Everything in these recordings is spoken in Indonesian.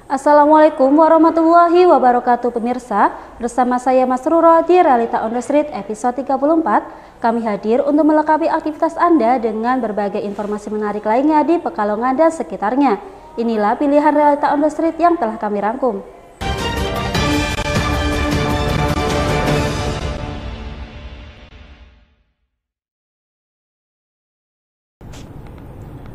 Assalamualaikum warahmatullahi wabarakatuh pemirsa. Bersama saya Mas Ruro di Realita on the Street episode 34. Kami hadir untuk melengkapi aktivitas Anda dengan berbagai informasi menarik lainnya di Pekalongan dan sekitarnya. Inilah pilihan Realita on the Street yang telah kami rangkum.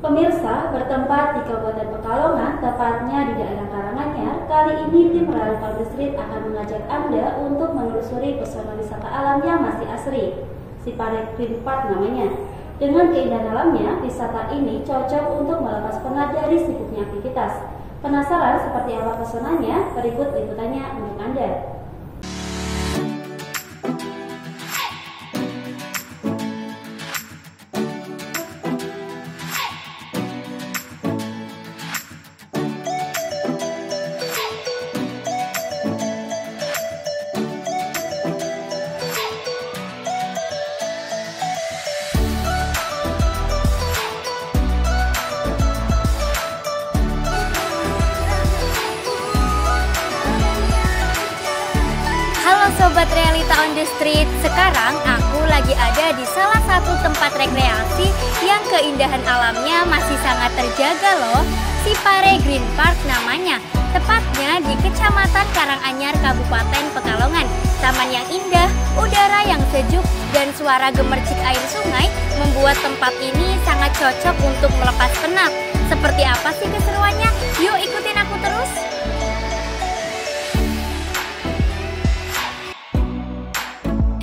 Pemirsa, bertempat di Kabupaten Pekalongan, tepatnya di daerah Karanganyar, kali ini tim Realita on the Street akan mengajak Anda untuk menelusuri pesona wisata alam yang masih asri, Sipare Green Park namanya. Dengan keindahan alamnya, wisata ini cocok untuk melepas penat dari sibuknya aktivitas. Penasaran seperti apa pesonanya? Berikut liputannya untuk Anda. Sobat Realita on the Street, sekarang aku lagi ada di salah satu tempat rekreasi yang keindahan alamnya masih sangat terjaga loh. Sipare Green Park namanya, tepatnya di Kecamatan Karanganyar, Kabupaten Pekalongan. Taman yang indah, udara yang sejuk, dan suara gemercik air sungai membuat tempat ini sangat cocok untuk melepas penat. Seperti apa sih keseruannya? Yuk ikutin aku terus.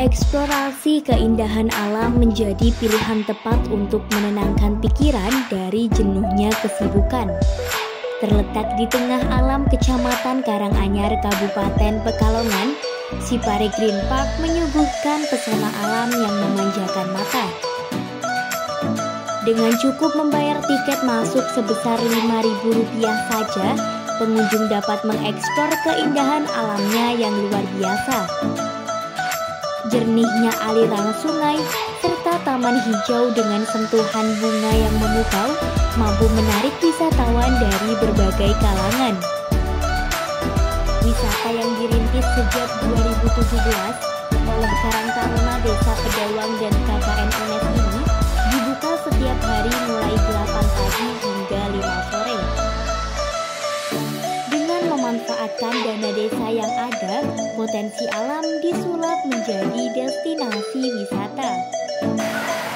Eksplorasi keindahan alam menjadi pilihan tepat untuk menenangkan pikiran dari jenuhnya kesibukan. Terletak di tengah alam Kecamatan Karanganyar, Kabupaten Pekalongan, Sipare Green Park menyuguhkan pesona alam yang memanjakan mata. Dengan cukup membayar tiket masuk sebesar Rp5.000 saja, pengunjung dapat mengeksplor keindahan alamnya yang luar biasa. Jernihnya aliran sungai serta taman hijau dengan sentuhan bunga yang memukau mampu menarik wisatawan dari berbagai kalangan. Wisata yang dirintis sejak 2017 oleh Karang Taruna Desa Pedawang dan KKN UNES ini dibuka setiap hari mulai 8 pagi hingga 5 sore. Dengan memanfaatkan dana desa yang ada, potensi alam disulap menjadi destinasi wisata.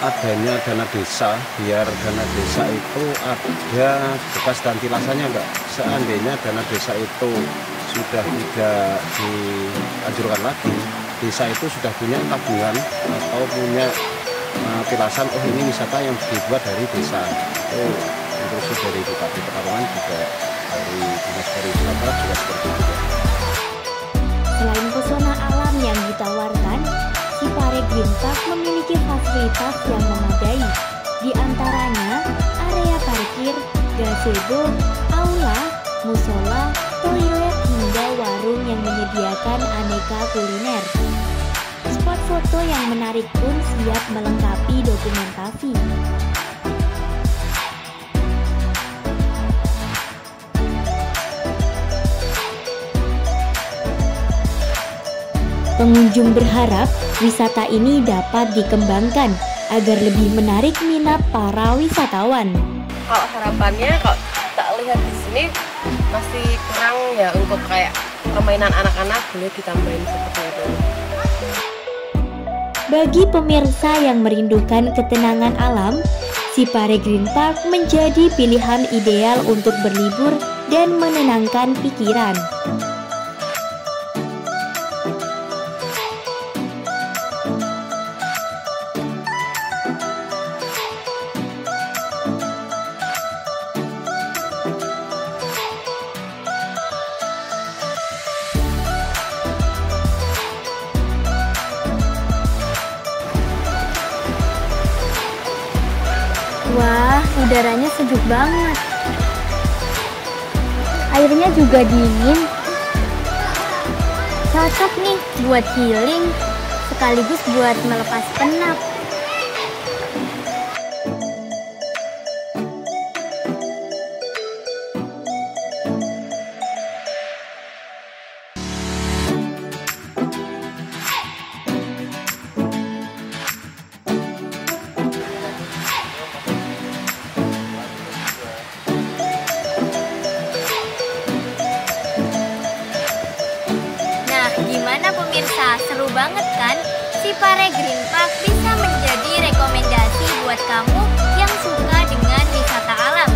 Adanya dana desa, biar dana desa itu ada bekas dan tilasannya enggak. Seandainya dana desa itu sudah tidak dianjurkan lagi, desa itu sudah punya tabungan atau punya tilasan, oh ini wisata yang dibuat dari desa. Oh, instruksi dari Bupati Pekalongan juga, dari Dinas Pariwisata juga seperti itu. Selain pesona alam yang ditawarkan, Sipare Green Park memiliki fasilitas yang memadai. Di antaranya area parkir, gazebo, aula, musola, toilet hingga warung yang menyediakan aneka kuliner. Spot foto yang menarik pun siap melengkapi dokumentasi. Pengunjung berharap wisata ini dapat dikembangkan agar lebih menarik minat para wisatawan. Kalau harapannya, kalau tak lihat di sini masih kurang ya untuk kayak permainan anak-anak, boleh ditambahin seperti itu. Bagi pemirsa yang merindukan ketenangan alam, Sipare Green Park menjadi pilihan ideal untuk berlibur dan menenangkan pikiran. Wah, udaranya sejuk banget. Airnya juga dingin. Cocok nih buat healing, sekaligus buat melepas penat. banget kan? Si Pare Green Park bisa menjadi rekomendasi buat kamu yang suka dengan wisata alam.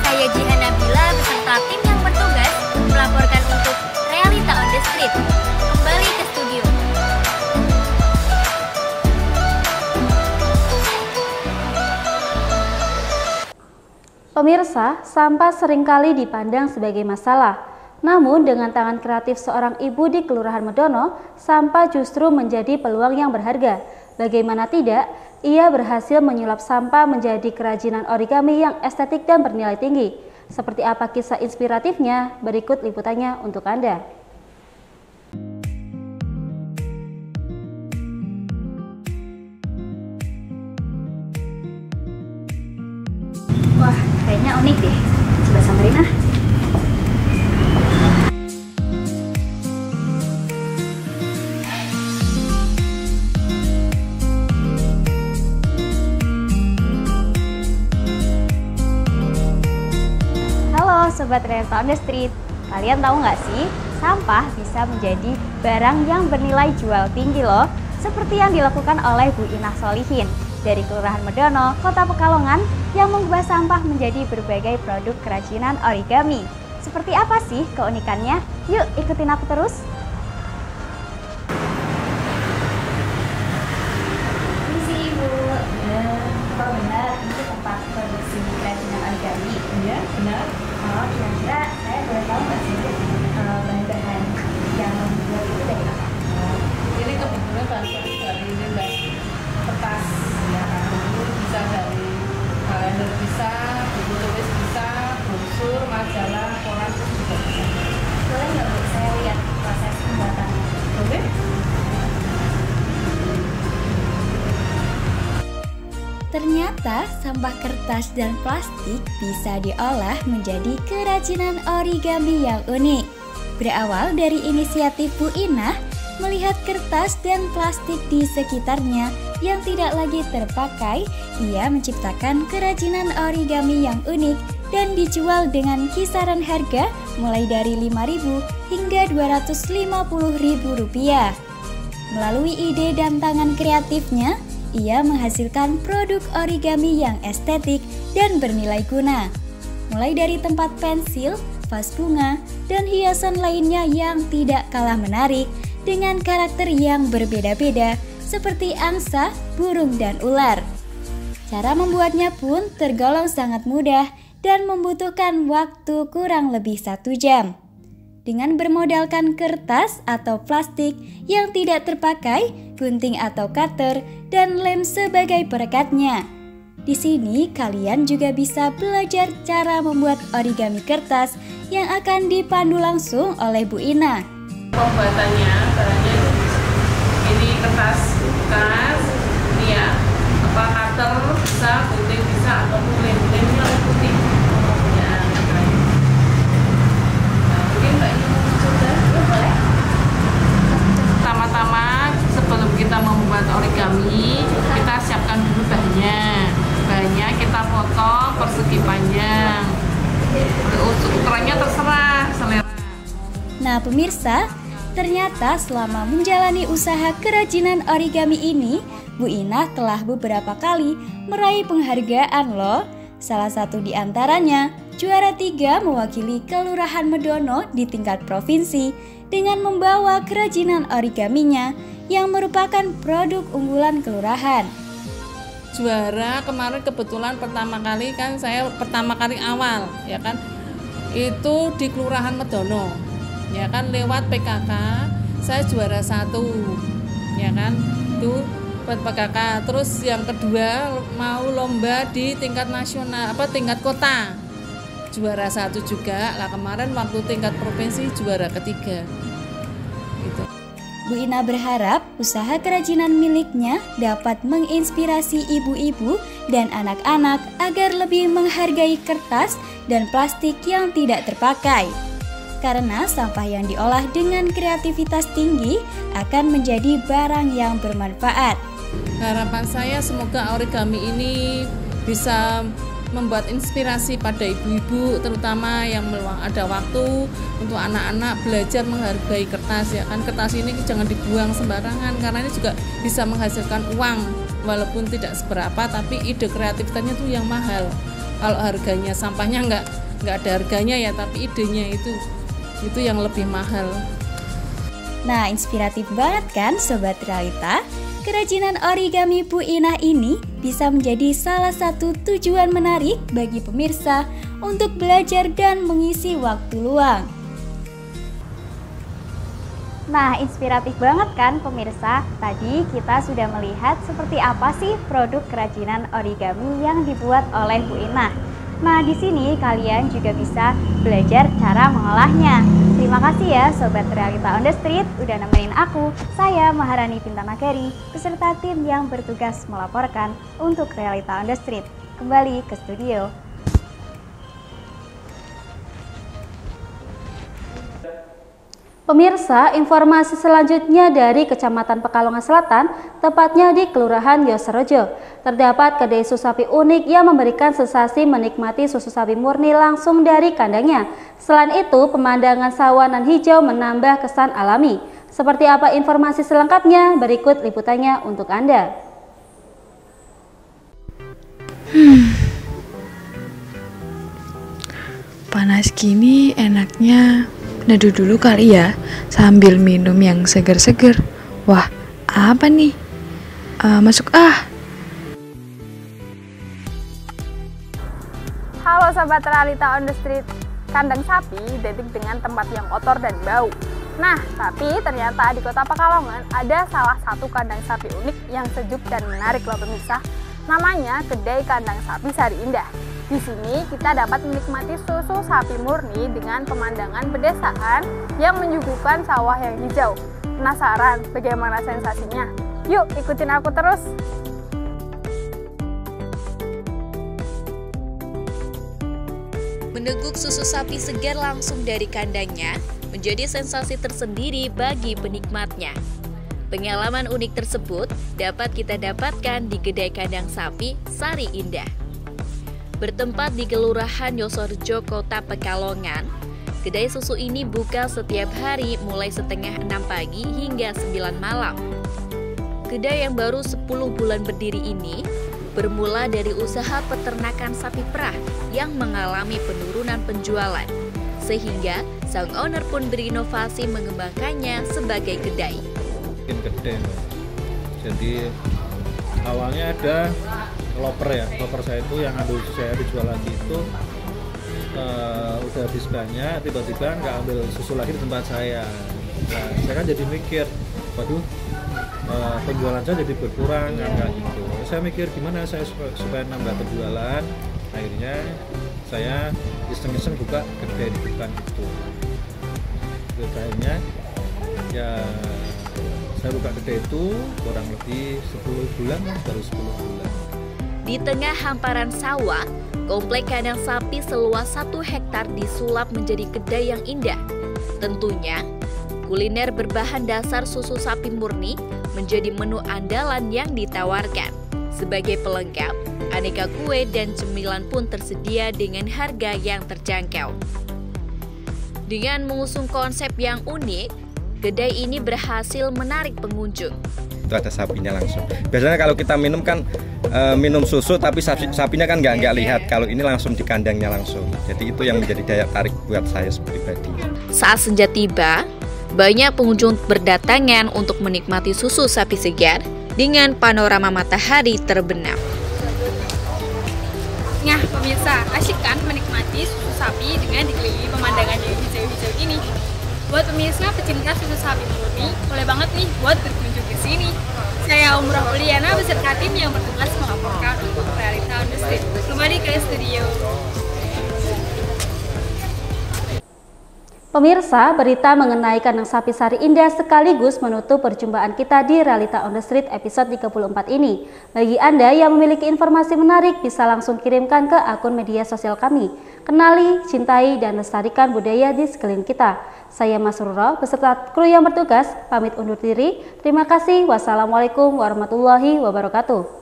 Saya Jihan Nabila beserta tim yang bertugas melaporkan untuk Realita on the Street. Kembali ke studio. Pemirsa, sampah seringkali dipandang sebagai masalah. Namun dengan tangan kreatif seorang ibu di Kelurahan Medono, sampah justru menjadi peluang yang berharga. Bagaimana tidak, ia berhasil menyulap sampah menjadi kerajinan origami yang estetik dan bernilai tinggi. Seperti apa kisah inspiratifnya? Berikut liputannya untuk Anda. Wah, kayaknya unik deh. Coba samperin ah. Halo Sobat Realita on the Street. Kalian tahu nggak sih, sampah bisa menjadi barang yang bernilai jual tinggi loh. Seperti yang dilakukan oleh Bu Inah Solihin dari Kelurahan Medono, Kota Pekalongan, yang mengubah sampah menjadi berbagai produk kerajinan origami. Seperti apa sih keunikannya? Yuk ikutin aku terus. Misi Ibu, apa benar ini tempat produksi kerajinan origami? Iya, benar. Oh, kira-kira saya boleh tahu nggak sih bahan-bahan yang membuat itu dari apa? Ini kebetulan bahan dari limbah kertas, ya kan. Bisa dari kalender, bisa buku tulis, bisa brosur, majalah, koran juga bisa. Boleh nggak Bu, saya lihat proses pembuatannya? Boleh? Ternyata sampah kertas dan plastik bisa diolah menjadi kerajinan origami yang unik. Berawal dari inisiatif Bu Inah, melihat kertas dan plastik di sekitarnya yang tidak lagi terpakai, ia menciptakan kerajinan origami yang unik dan dijual dengan kisaran harga mulai dari Rp5.000 hingga Rp250.000. Melalui ide dan tangan kreatifnya, ia menghasilkan produk origami yang estetik dan bernilai guna. Mulai dari tempat pensil, vas bunga, dan hiasan lainnya yang tidak kalah menarik dengan karakter yang berbeda-beda seperti angsa, burung, dan ular. Cara membuatnya pun tergolong sangat mudah dan membutuhkan waktu kurang lebih 1 jam. Dengan bermodalkan kertas atau plastik yang tidak terpakai, gunting atau cutter, dan lem sebagai perekatnya. Di sini kalian juga bisa belajar cara membuat origami kertas yang akan dipandu langsung oleh Bu Inah. Pembuatannya, caranya ini kertas bekas, ini ya, cutter bisa, gunting bisa, ataupun lemnya putih. Ya, mungkin Mbak ini mau coba? Ya, boleh. Pertama-tama sebelum kita membuat origami, kita siapkan dulu bahannya. Bahannya kita potong persegi panjang. Ukurannya terserah selera. Nah pemirsa, ternyata selama menjalani usaha kerajinan origami ini, Bu Inah telah beberapa kali meraih penghargaan loh. Salah satu di antaranya, juara 3 mewakili Kelurahan Medono di tingkat provinsi dengan membawa kerajinan origaminya yang merupakan produk unggulan kelurahan. Juara kemarin kebetulan pertama kali kan saya pertama kali awal ya kan itu di Kelurahan Medono ya kan lewat PKK saya juara 1 ya kan itu buat PKK. Terus yang kedua mau lomba di tingkat nasional tingkat kota juara 1 juga lah. Kemarin waktu tingkat provinsi juara ketiga gitu. Bu Inah berharap usaha kerajinan miliknya dapat menginspirasi ibu-ibu dan anak-anak agar lebih menghargai kertas dan plastik yang tidak terpakai. Karena sampah yang diolah dengan kreativitas tinggi akan menjadi barang yang bermanfaat. Harapan saya semoga origami ini bisa membuat inspirasi pada ibu-ibu terutama yang meluang ada waktu untuk anak-anak belajar menghargai kertas ya kan. Kertas ini jangan dibuang sembarangan karena ini juga bisa menghasilkan uang walaupun tidak seberapa, tapi ide kreativitasnya tuh yang mahal. Kalau harganya sampahnya nggak ada harganya ya, tapi idenya itu yang lebih mahal. Nah, inspiratif banget kan Sobat Realita? Kerajinan origami Bu Inah ini bisa menjadi salah satu tujuan menarik bagi pemirsa untuk belajar dan mengisi waktu luang. Nah, inspiratif banget kan pemirsa? Tadi kita sudah melihat seperti apa sih produk kerajinan origami yang dibuat oleh Bu Inah. Nah, di sini kalian juga bisa belajar cara mengolahnya. Terima kasih ya Sobat Realita on the Street udah nemenin aku. Saya Maharani Pintanagari beserta tim yang bertugas melaporkan untuk Realita on the Street. Kembali ke studio. Pemirsa, informasi selanjutnya dari Kecamatan Pekalongan Selatan, tepatnya di Kelurahan Yoserejo. Terdapat kedai susu sapi unik yang memberikan sensasi menikmati susu sapi murni langsung dari kandangnya. Selain itu, pemandangan sawah nan hijau menambah kesan alami. Seperti apa informasi selengkapnya? Berikut liputannya untuk Anda. Panas gini enaknya neduh dulu kali ya, sambil minum yang seger-seger. Wah, apa nih? Masuk ah. Halo Sobat Realita on the Street. Kandang sapi identik dengan tempat yang kotor dan bau. Nah, tapi ternyata di Kota Pekalongan ada salah satu kandang sapi unik yang sejuk dan menarik loh pemirsa. Namanya Kedai Kandang Sapi Sari Indah. Di sini kita dapat menikmati susu sapi murni dengan pemandangan pedesaan yang menyuguhkan sawah yang hijau. Penasaran bagaimana sensasinya? Yuk ikutin aku terus! Meneguk susu sapi segar langsung dari kandangnya menjadi sensasi tersendiri bagi penikmatnya. Pengalaman unik tersebut dapat kita dapatkan di Kedai Kandang Sapi Sari Indah. Bertempat di Kelurahan Yoserejo, Kota Pekalongan, kedai susu ini buka setiap hari mulai setengah 6 pagi hingga 9 malam. Kedai yang baru 10 bulan berdiri ini bermula dari usaha peternakan sapi perah yang mengalami penurunan penjualan, sehingga sang owner pun berinovasi mengembangkannya sebagai kedai. Jadi awalnya ada loper ya, loper saya itu yang saya dijual lagi itu udah habis banyak, tiba-tiba nggak ambil susu lagi di tempat saya. Nah, saya kan jadi mikir, waduh, penjualan saya jadi berkurang kan gitu. Saya mikir gimana saya supaya nambah penjualan. Akhirnya saya iseng-iseng buka kedai di depan itu. Akhirnya ya saya buka kedai itu kurang lebih 10 bulan, baru 10 bulan. Di tengah hamparan sawah, komplek kandang sapi seluas 1 hektar disulap menjadi kedai yang indah. Tentunya, kuliner berbahan dasar susu sapi murni menjadi menu andalan yang ditawarkan. Sebagai pelengkap, aneka kue dan cemilan pun tersedia dengan harga yang terjangkau. Dengan mengusung konsep yang unik, kedai ini berhasil menarik pengunjung. Itu ada sapinya langsung. Biasanya kalau kita minum kan minum susu tapi sapinya kan nggak lihat. Kalau ini langsung di kandangnya langsung. Jadi itu yang menjadi daya tarik buat saya pribadi. Saat senja tiba, banyak pengunjung berdatangan untuk menikmati susu sapi segar dengan panorama matahari terbenam. Nah pemirsa, asyik kan menikmati susu sapi dengan dikelilingi pemandangan yang hijau-hijau ini. Buat pemirsa pecinta susu sapi murni, boleh banget nih buat berkunjung ke sini. Saya Umrah Uliana beserta tim yang bertugas melaporkan untuk Realita on the Street. Kembali ke studio. Pemirsa, berita mengenai kandang sapi Sari Indah sekaligus menutup perjumpaan kita di Realita on the Street episode 34 ini. Bagi Anda yang memiliki informasi menarik, bisa langsung kirimkan ke akun media sosial kami. Kenali, cintai, dan lestarikan budaya di sekeliling kita. Saya Mas Ruro beserta kru yang bertugas, pamit undur diri. Terima kasih. Wassalamualaikum warahmatullahi wabarakatuh.